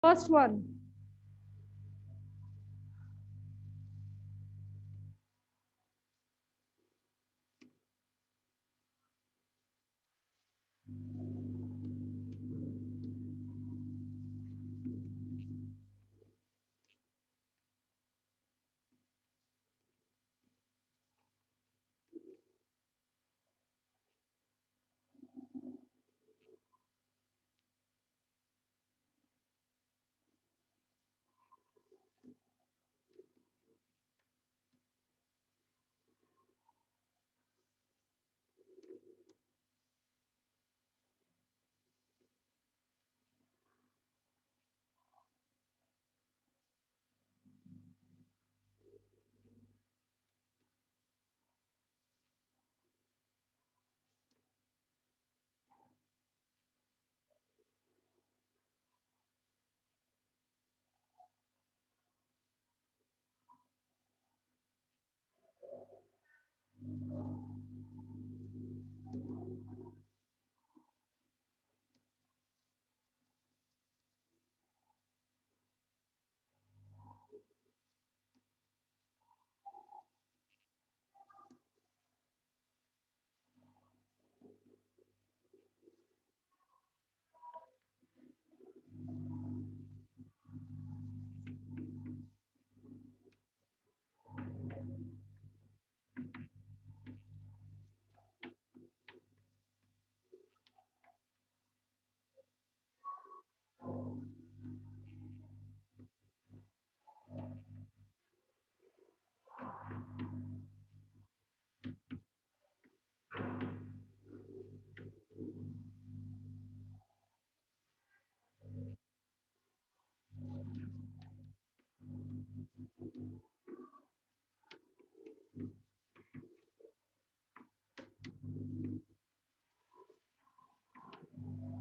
First one.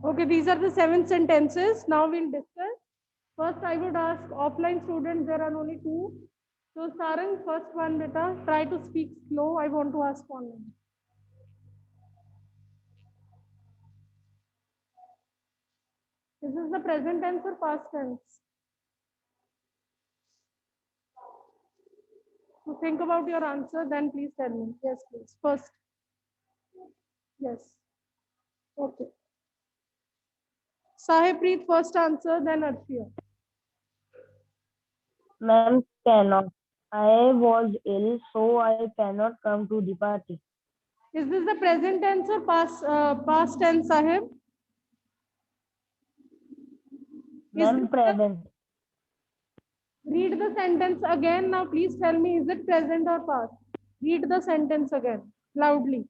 Okay, these are the 7 sentences. Now we'll discuss. First, I would ask offline students, there are only 2. So, Sarang, first one, beta, try to speak slow. I want to ask online. This is the present tense or past tense? So, think about your answer, then please tell me. Yes, please. First. Yes. Okay. Sahibpreet, first answer, then Arshia. Ma'am, cannot. I was ill, so I cannot come to the party. Is this the present tense or past tense, Sahib? Ma'am, present. Read the sentence again. Now, please tell me, is it present or past? Read the sentence again, loudly.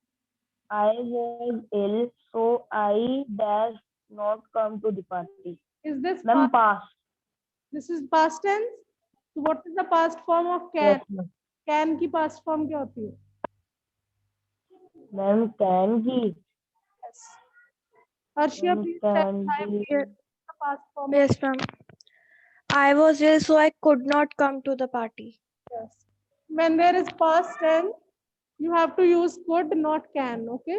I was ill, so I dash not come to the party. Is this Ma'am, past? past. This is past tense. So, what is the past form of can? Yes, ma'am. Can की past form क्या होती है? Ma'am, can he? Yes. Arshia, Ma'am, please tell can me he? the past form. Yes, ma'am. I was ill, so I could not come to the party. Yes. When there is past tense, you have to use could, not can. Okay.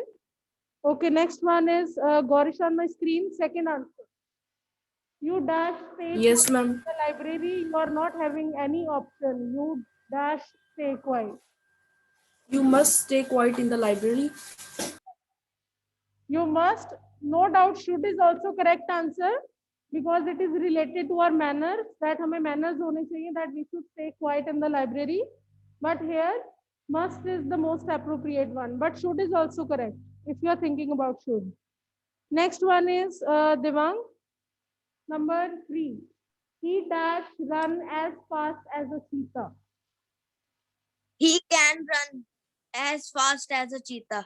Okay. Next one is Gaurish on my screen. Second answer. You dash stay Yes, quiet ma'am. in the library. You are not having any option. You dash stay quiet. You must stay quiet in the library. You must, no doubt, should is also correct answer because it is related to our manners, that हमें manners होने चाहिए, that we should stay quiet in the library. But here must is the most appropriate one, but should is also correct if you are thinking about should. Next one is Devang, number 3. He dash run as fast as a cheetah. He can run as fast as a cheetah.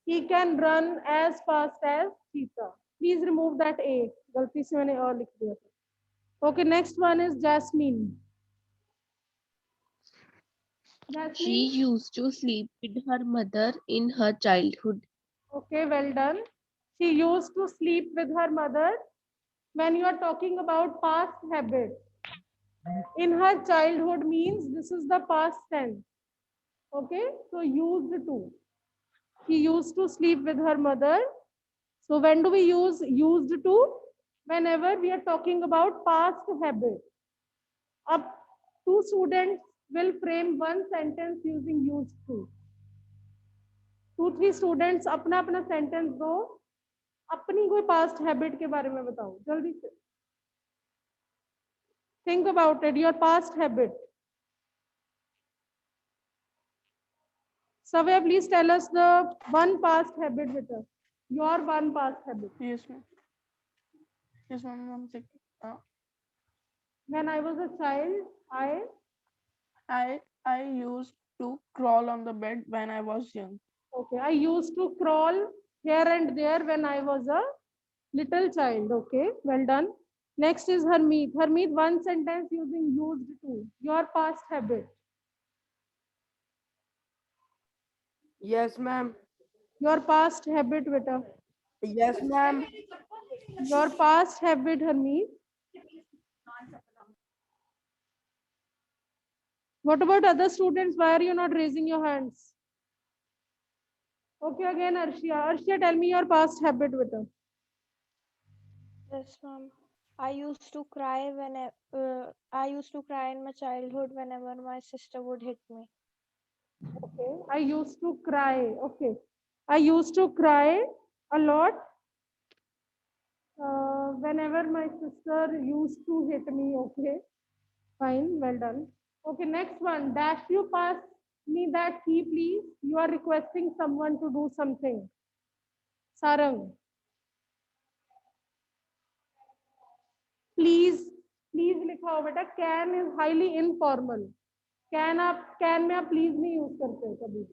He can run as fast as cheetah. Please remove that A. गलती से मैंने और लिख दिया था. Okay, next one is Jasmine. She Jasmine. used to sleep with her mother in her childhood. Okay, well done. She used to sleep with her mother. When you are talking about past habit, in her childhood means this is the past tense. Okay, so used to. She used to sleep with her mother. So when do we use used to? whenever we are talking about past habit. Up two students will frame one sentence using used to. 2-3 students अपना अपना sentence दो, अपनी कोई past habit के बारे में बताओ जल्दी से. Think about it, your past habit. Savya, please tell us the one past habit with us. Your one past habit. Yes, ma'am. Yes, ma'am. One second. When I was a child, I used to crawl on the bed when I was young. okay, I used to crawl here and there when I was a little child. Okay, well done. Next is Harmeet. Harmeet, one sentence using used to. Your past habit. Yes, ma'am. Your past habit, beta. Yes, ma'am. Your past habit, Harmeet. What about other students? Why are you not raising your hands? Okay, again, Arshia. Arshia, tell me your past habit, beta. Yes, ma'am. I used to cry I used to cry in my childhood whenever my sister would hit me. Okay, I used to cry. Okay, I used to cry a lot whenever my sister used to hit me. Okay, fine, well done. Okay, next one. Dash, you pass me that key, please. You are requesting someone to do something. Sarang. Please, please लिखा हो बेटा. Can is highly informal. Can में आप please नहीं use करते कभी.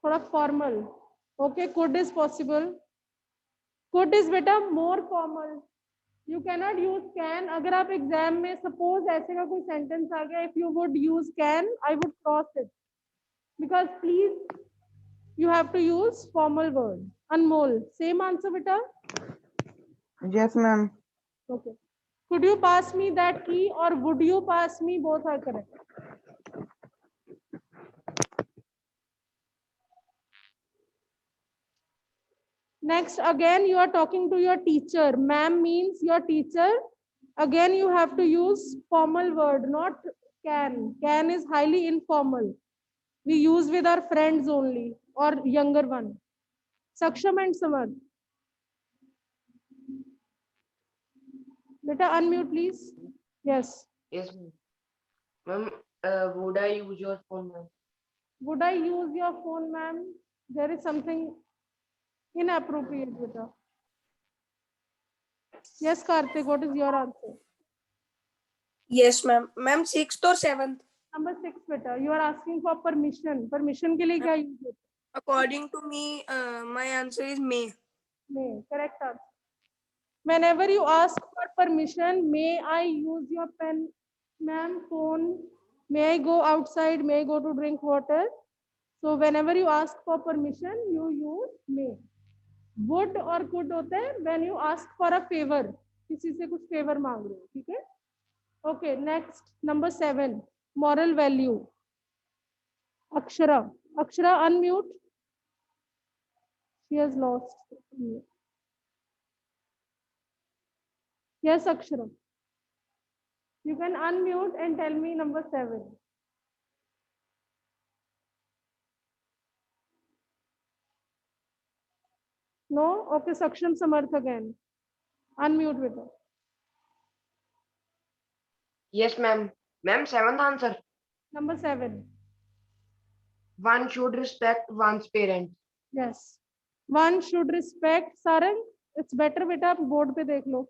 थोड़ा formal. Okay, could is possible. could is बेटा more formal. You cannot use can. अगर आप एग्जाम में सपोज ऐसे का कोई सेंटेंस आ गया, if you would use can, I would cross it. Because please, you have to use formal word. Anmol, same answer बेटा. Yes, ma'am. Okay. Could you pass me that key or would you pass me? Both are correct. Next, again, you are talking to your teacher. Ma'am means your teacher. Again, you have to use formal word, not can. Can is highly informal. We use with our friends only or younger one. Saksham and Samad. Beta, unmute, please. Yes. Yes, ma'am. Ma'am, would I use your phone, ma'am? Would I use your phone, ma'am? There is something inappropriate, beta. Yes, Karthik, what is your answer? Yes, ma'am. Ma'am, 6th or 7th? Number 6, beta. You are asking for permission. Permission के लिए क्या use होता है? According to me, my answer is may. May. Correct answer. Whenever you ask for permission, may I use your pen, ma'am, phone? May I go outside? May I go to drink water? So whenever you ask for permission, you use may. Would और could होते हैं when you ask for a favor. किसी से कुछ favor मांग रहे हो, ठीक है? Okay, next, number 7, moral value. Akshara. Akshara, unmute. She has lost. Yes, Akshara. You can unmute and tell me number 7. No? Okay, Saksham Samarth again. Unmute with her. Yes, ma'am. Ma'am, seventh answer. Number 7. One should respect one's parents. Yes. One should respect. Sarang, it's better बेटा आप board पे देख लो.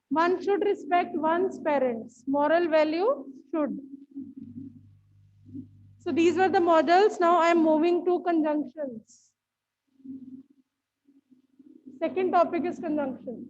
One should respect one's parents. Moral value should. So these were the models. Now I am moving to conjunctions. Second topic is conjunction.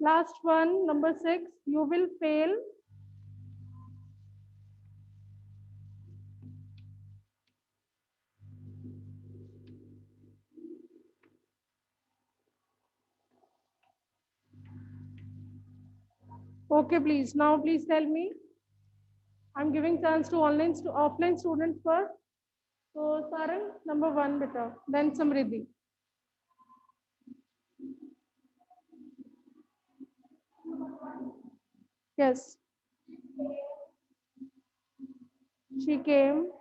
Last one, number 6. You will fail. Okay, please. Now, please tell me. I'm giving chance to online to offline students first. So, Sarang, number 1, beta. Then Samriddhi. Yes. She came.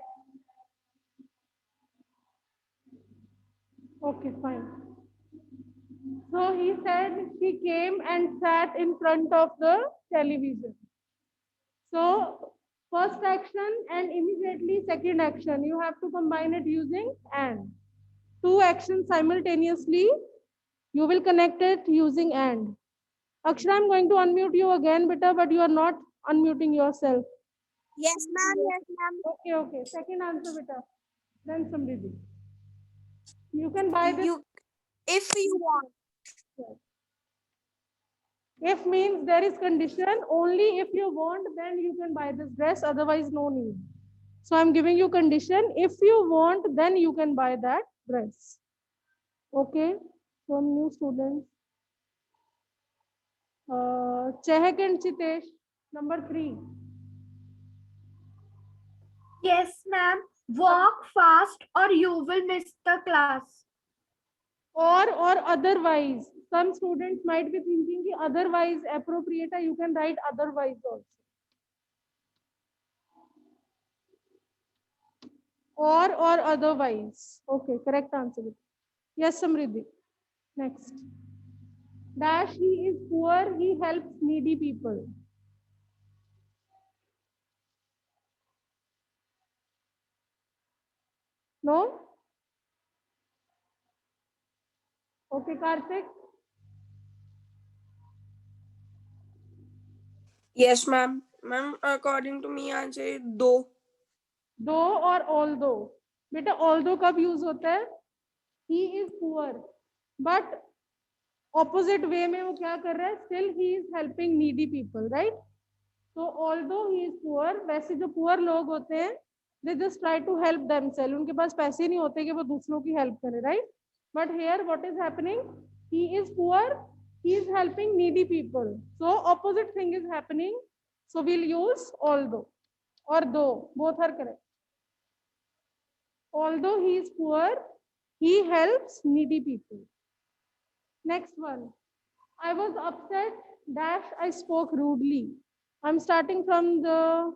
Okay, fine. So he said she came and sat in front of the television. So first action and immediately second action, you have to combine it using and. Two actions simultaneously, you will connect it using and. Akshara, I'm going to unmute you again, beta, but you are not unmuting yourself. Yes, ma'am. Yes, ma'am. Okay, okay. Second answer, beta. Then Samriddhi. You can buy this. If you want. If means there is condition, only if you want, then you can buy this dress, otherwise no need. So I'm giving you condition. If you want, then you can buy that dress. Okay, so new students. Chehak and Chitesh, number 3. Yes, ma'am. Walk fast or you will miss the class. Or otherwise. Some students might be thinking ki otherwise appropriate, you can write otherwise also. Or otherwise. Okay, correct answer. Yes, Samriddhi. Next. Dash, he is poor, he helps needy people. No? Okay, Karthik. Yes, ma'am. Ma'am, according to me, I'll say though. Though or although. बेटा although कब use होता है? He is poor. But opposite way में वो क्या कर रहा है? Still he is helping needy people, right? So although he is poor, वैसे जो poor लोग होते हैं, they just try to help themselves. उनके पास पैसे नहीं होते कि वो दूसरों की help करें, right? But here what is happening? He is poor, he is helping needy people. So opposite thing is happening. So we'll use although or though. Both are correct. Although he is poor, he helps needy people. Next one. I was upset dash I spoke rudely. I'm starting from the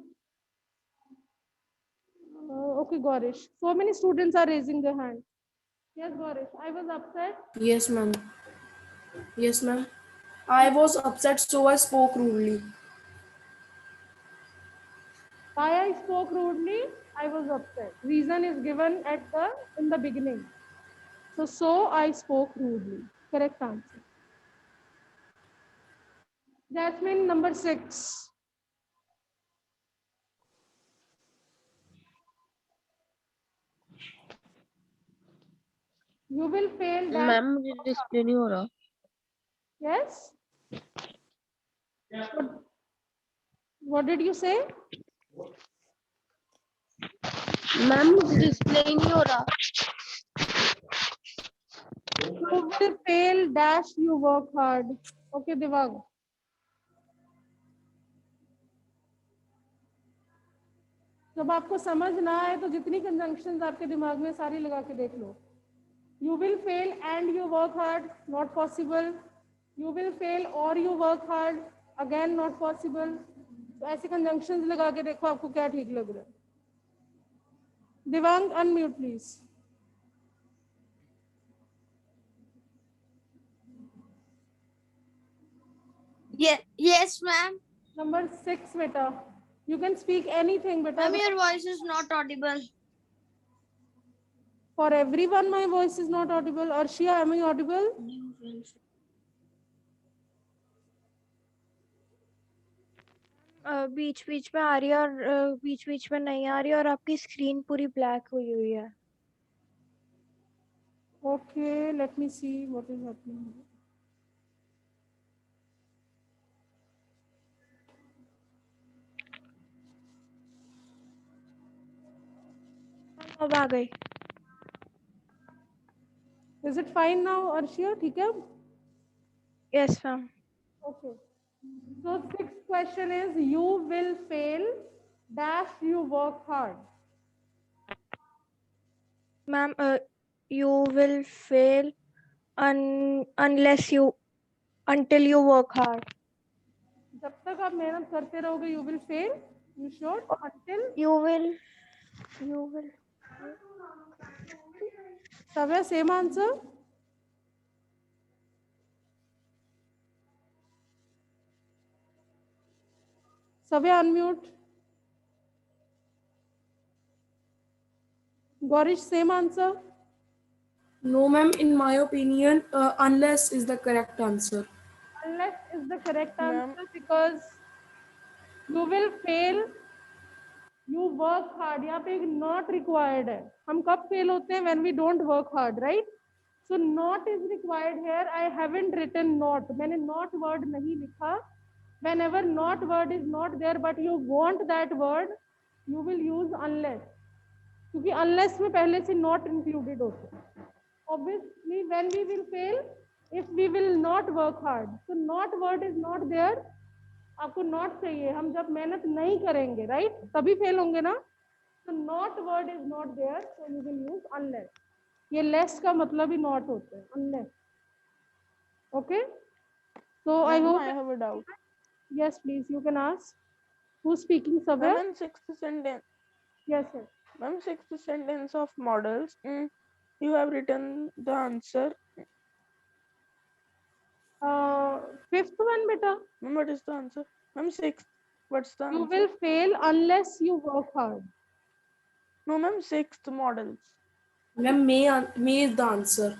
okay, Gorish. So many students are raising their hand. Yes, Gorish. I was upset. Yes, ma'am. Yes, ma'am. I was upset, so I spoke rudely. Why I spoke rudely? I was upset. Reason is given in the beginning. So I spoke rudely. Correct answer. Jasmine, number 6. You will fail that. Ma'am मुझे display नहीं हो रहा. Yes. What did you say? Ma'am मुझे display ही नहीं हो रहा. You will fail dash you work hard. Okay, Divag. जब आपको समझ ना आए तो जितनी कंजंक्शंस आपके दिमाग में सारी लगा के देख लो. You will fail and you work hard, not possible. You will fail or you work hard, again not possible. तो ऐसे कंजंक्शंस लगा के देखो आपको क्या ठीक लग रहा है. Dibang unmute please. Yes, ma'am. Number 6, beta. You can speak anything, beta. Ma'am, your voice is not audible. For everyone, my voice is not audible. Arshia, am I audible? बीच बीच में आ रही है और बीच बीच में नहीं आ रही और आपकी स्क्रीन पूरी ब्लैक हुई हुई है. Okay, let me see what is happening. अब आ गई. Is it fine now, Arshia? ठीक है? Yes, ma'am. Okay. So sixth question is, you will fail dash you work hard. Ma'am, you will fail unless you until you work hard. जब तक आप मेहनत करते रहोगे you will fail. You should until. You will. Savya, same answer. Savya, unmute. Gorish, same answer. No, ma'am. In my opinion, unless is the correct answer. Unless is the correct Ma'am. answer because you will fail. You work hard. यहाँ पे एक not required है. हम कब fail होते हैं? When we don't work hard, right? So not is required here. I haven't written not. मैंने not word नहीं लिखा. Whenever not word is not there, but you want that word, you will use unless. क्योंकि unless में पहले से not included होते हैं. Obviously, when we will fail, if we will not work hard. So not word is not there. आपको not चाहिए. हम जब मेहनत नहीं करेंगे, right? तभी fail होंगे ना? So not word is not there. So you will use unless. ये less का मतलब ही not होता है. Unless. Okay? So I Ma'am, hope. I have a doubt. Yes, please. You can ask. Who's speaking, Savya? Ma'am, in sixth sentence, Yes, yes. ma'am, sixth sentence of models, you have written the answer. Fifth one, beta. Ma'am, what is the answer? Ma'am, sixth. What's the You answer? will fail unless you work hard. No, ma'am, sixth models. Ma'am, may is the answer.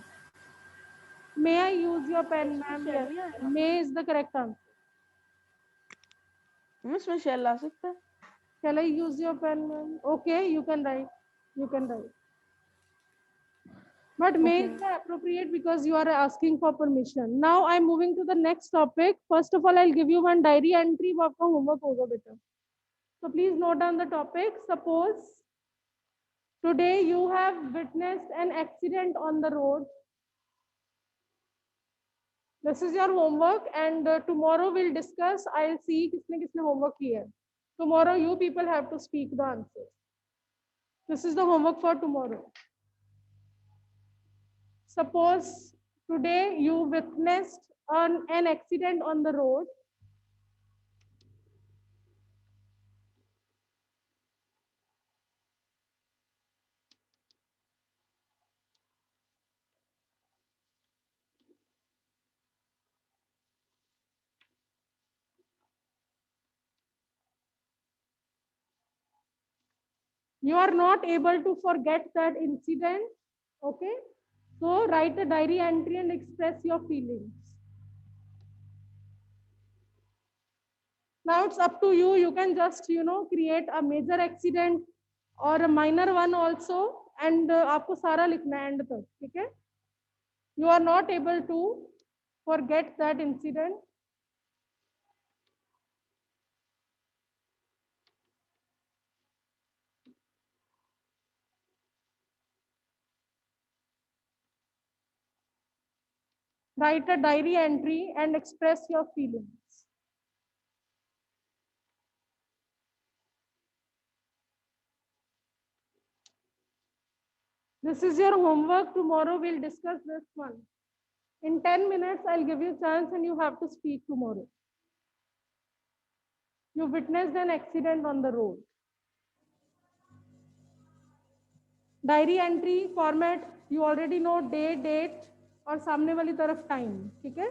May I use your pen, ma'am? Yes. May is the correct answer. Ma'am, इसमें shall ला सकते हैं? Shall I use your pen, ma'am? Okay, you can write. You can write. But may is the appropriate because you are asking for permission. Now I'm moving to the next topic. First of all, I'll give you one diary entry. वो आपका homework होगा बेटा. So please note down the topic. Suppose today you have witnessed an accident on the road. This is your homework, and tomorrow we'll discuss. I'll see किसने किसने homework किया है. Tomorrow you people have to speak the answers. This is the homework for tomorrow. Suppose today you witnessed an accident on the road. You are not able to forget that incident. Okay. So write a diary entry and express your feelings. Now it's up to you. You can just, create a major accident or a minor one also. And आपको सारा लिखना है end तक, ठीक है? You are not able to forget that incident. Write a diary entry and express your feelings. This is your homework. Tomorrow we'll discuss this one. In 10 minutes, I'll give you a chance and you have to speak tomorrow. You witnessed an accident on the road. Diary entry format, you already know day, date, और सामने वाली तरफ time, ठीक है?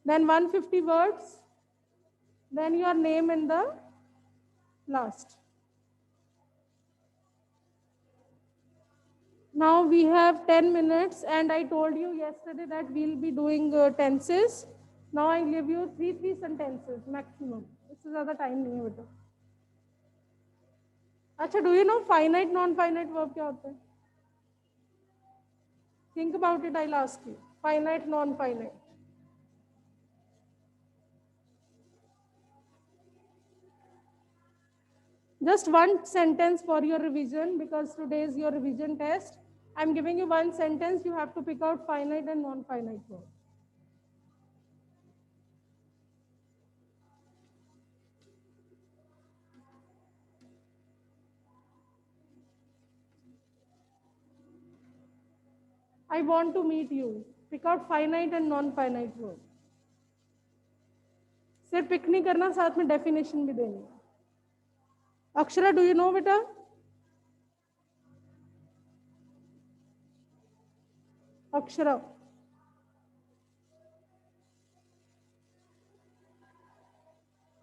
Then 150 words, then your name in the last. Now we have 10 minutes and I told you yesterday that we'll be doing tenses. Now I give you three sentences maximum. इससे ज़्यादा time नहीं है बेटा. अच्छा, do you know finite, non-finite verb क्या होता है? Think about it, I'll ask you. Finite, non-finite. Just one sentence for your revision, because today is your revision test. I'm giving you one sentence. You have to pick out finite and non-finite verb. I want to meet you. Pick out finite and non-finite verb. सिर्फ pick नहीं करना, साथ में definition भी देनी है. Akshara, do you know बेटा? अक्षरा,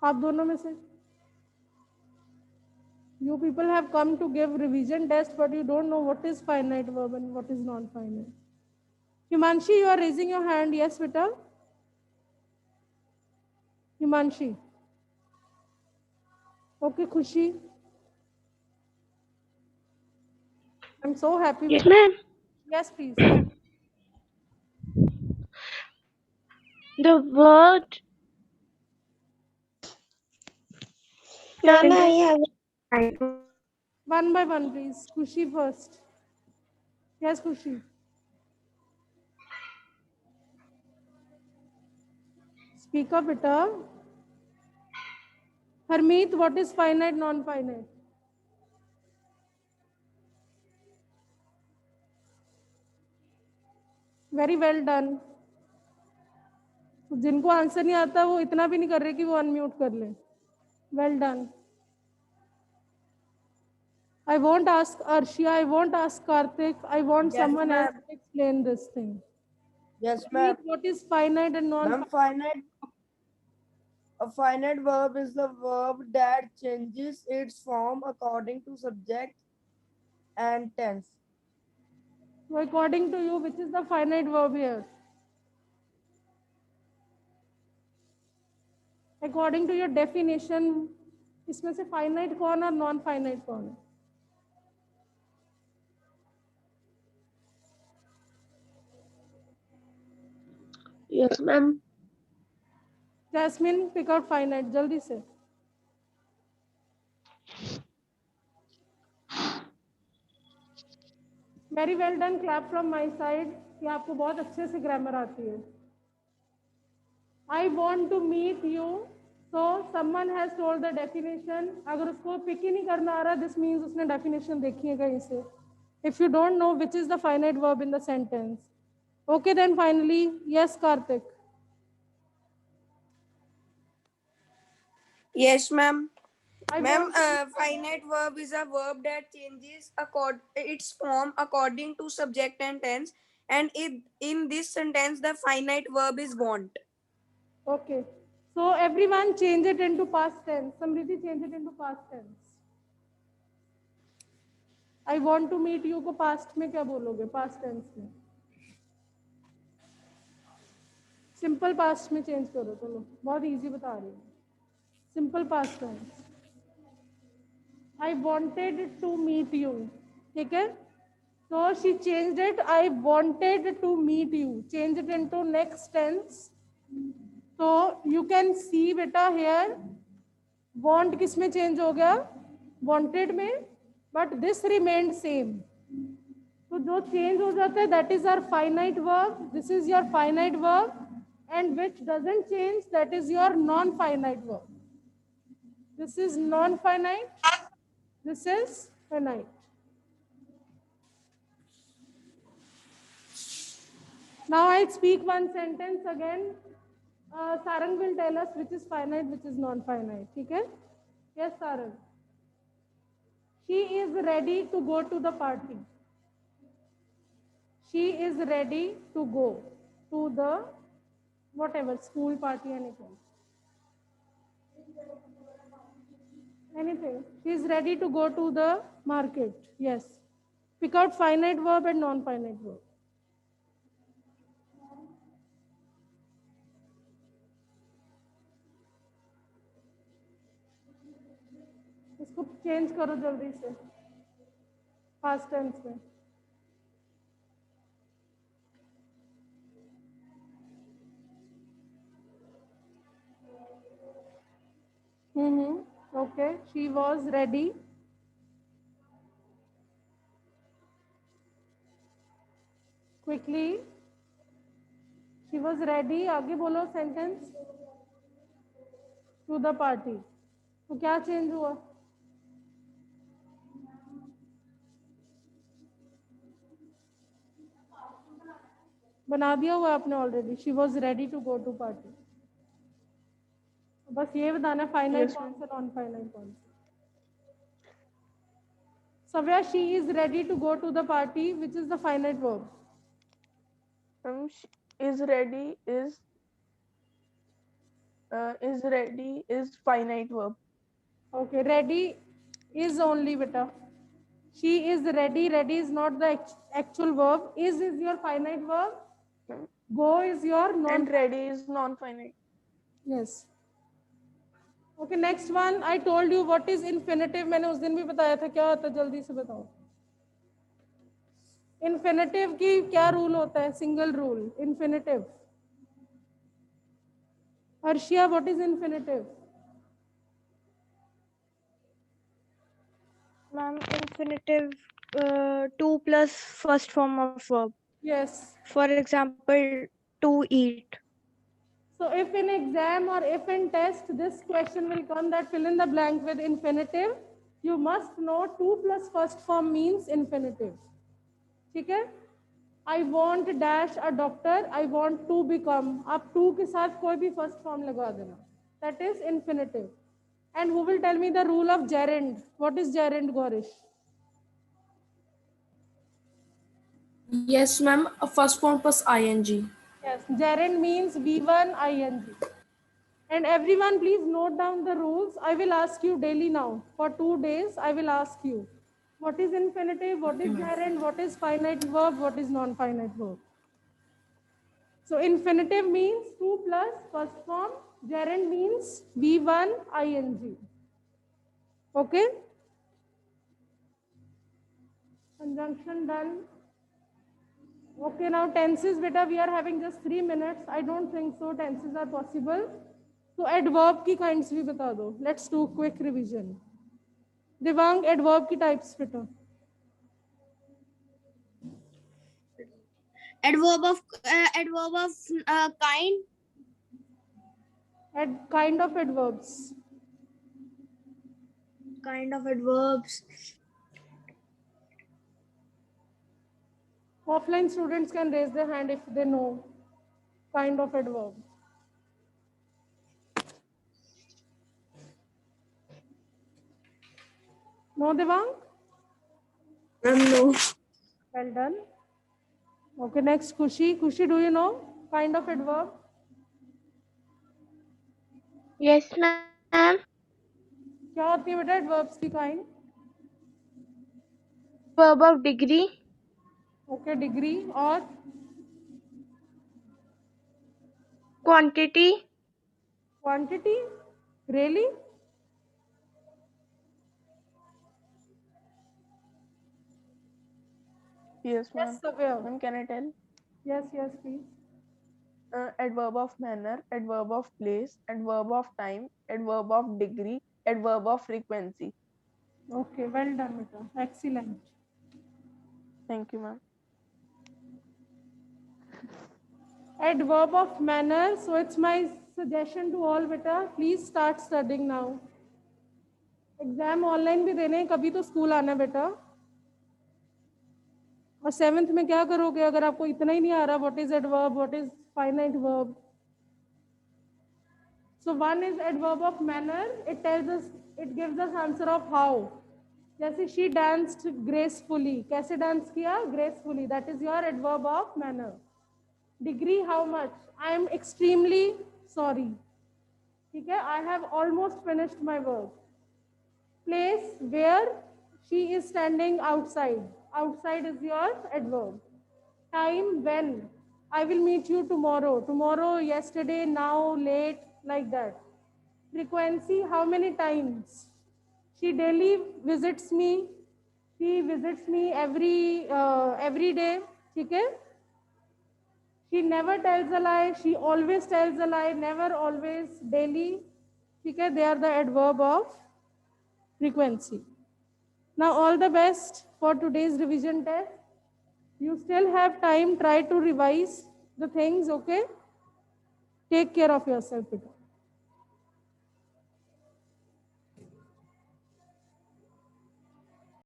आप दोनों में से. You people have come to give revision test, but you don't know what is finite verb and what is non-finite. Himanshi, you are raising your hand. Yes, beta. Himanshi. Okay, Khushi. I'm so happy. Yes, ma'am. Yes, please. The word. Ma'am, I have. One by one, please. Khushi first. Yes, Khushi. Speak up, beta. Harmeet, what is finite, non-finite? Very well done. जिनको answer नहीं आता वो इतना भी नहीं कर रहे कि वो अनम्यूट कर ले. Well done. I won't ask Arshia, I won't ask Karthik, I want someone else to explain this thing. Yes, Harmeet, ma'am. what is finite and non-finite? A finite verb is the verb that changes its form according to subject and tense. So according to you, which is the finite verb here? According to your definition, इसमें से finite कौन और non-finite कौन है? Yes, ma'am. Jasmine, pick out finite, जल्दी से. Very well done, clap from my side. कि आपको बहुत अच्छे से grammar आती है. I want to meet you. So someone has told the definition. अगर उसको pick ही नहीं करना आ रहा, this means उसने definition देखी है कहीं से. If you don't know which is the finite verb in the sentence. Okay, then finally, yes, Karthik. Yes, ma'am. Ma'am, want finite verb is a verb that changes its form according to subject and tense. And in this sentence, the finite verb is want. Okay. So everyone change it into past tense. Samriti, change it into past tense. I want to meet you को past में क्या बोलोगे? Past tense में. Simple past में change करो. चलो, बहुत easy बता रही हूँ. Simple past tense. I wanted to meet you. ठीक है? So she changed it. I wanted to meet you. Change it into next tense. So you can see बेटा here. Want किस में change हो गया? Wanted में. But this remained same. So जो change हो जाता है, that is our finite verb. This is your finite verb. And which doesn't change, that is your non-finite verb. This is non-finite. This is finite. Now I'll speak one sentence again. Sarang will tell us which is finite, which is non-finite. Okay? Yes, Sarang. She is ready to go to the party. She is ready to go to the whatever, school party, anything. Anything. She is ready to go to the market. Yes. Pick out finite verb and non-finite verb. इसको change करो जल्दी से past tense में. Okay. Okay, she was ready. Quickly. She was ready. आगे बोलो sentence. To the party. तो क्या change हुआ? बना दिया हुआ आपने already. She was ready to go to party. बस ये बताना finite कौन सा non finite कौन सा. Savya, she is ready to go to the party, which is the finite verb. Is ready is finite verb. Okay, ready is only beta. She is ready. Ready is not the actual verb. Is your finite verb. Go is your non. And ready is non-finite. Yes. Okay, next one. I told you what is infinitive. मैंने उस दिन भी बताया था क्या होता है जल्दी से बताओ. Infinitive की क्या rule होता है? Single rule. Infinitive. Arshia, what is infinitive? Ma'am, infinitive 2 plus first form of verb. Yes. For example, to eat. So if in exam or if in test, this question will come that fill in the blank with infinitive, you must know 2 plus first form means infinitive. ठीक है? I want dash a doctor, I want to become. आप to के साथ कोई भी first form लगा देना. That is infinitive. And who will tell me the rule of gerund? What is gerund, Gaurish? Yes, ma'am. First form plus ing. Yes, gerund means V1 ing. And everyone please note down the rules. I will ask you daily now. For 2 days, I will ask you. What is infinitive? What is gerund? What is finite verb? What is non-finite verb? So infinitive means 2 plus first form. Gerund means V1 ing. Okay? Conjunction done. Okay, now tenses, beta, we are having just 3 minutes. I don't think so tenses are possible. So adverb की kinds भी बता दो. Let's do quick revision. Devang, adverb की types beta. Adverb of kind. Kind of adverbs. Kind of adverbs. Offline students can raise their hand if they know kind of adverb. No, Devang? No. Well done. Okay, next Kushi. Kushi, do you know kind of adverb? Yes, ma'am. क्या होती है बेटा adverbs की kind? Verb of degree. Okay, degree और Quantity. quantity. Really? Yes, ma'am. Yes, Savya. Ma'am, can I tell? Yes, please. Adverb of manner, adverb of place, adverb of time, adverb of degree, adverb of frequency. Okay, well done, beta. Excellent. Thank you, ma'am. Adverb of manner. So it's my suggestion to all beta. Please start studying now. Exam online भी देने हैं, कभी तो school आना बेटा. और 7th में क्या करोगे अगर आपको इतना ही नहीं आ रहा? What is adverb, what is finite verb? So one is adverb of manner. It tells us, it gives us answer of how. जैसे शी डांस्ड ग्रेसफुली. कैसे डांस किया? Gracefully. That is your adverb of manner. Degree, how much? I am extremely sorry. ठीक है, I have almost finished my work. Place, where? She is standing outside. Outside is your adverb. Time, when? I will meet you tomorrow. Tomorrow, yesterday, now, late, like that. Frequency, how many times? She daily visits me. She visits me every day. ठीक है? She never tells a lie. She always tells a lie. Never, always, daily. ठीक है? They are the adverb of frequency. Now all the best for today's revision test. You still have time, try to revise the things, okay? Take care of yourself, Peter.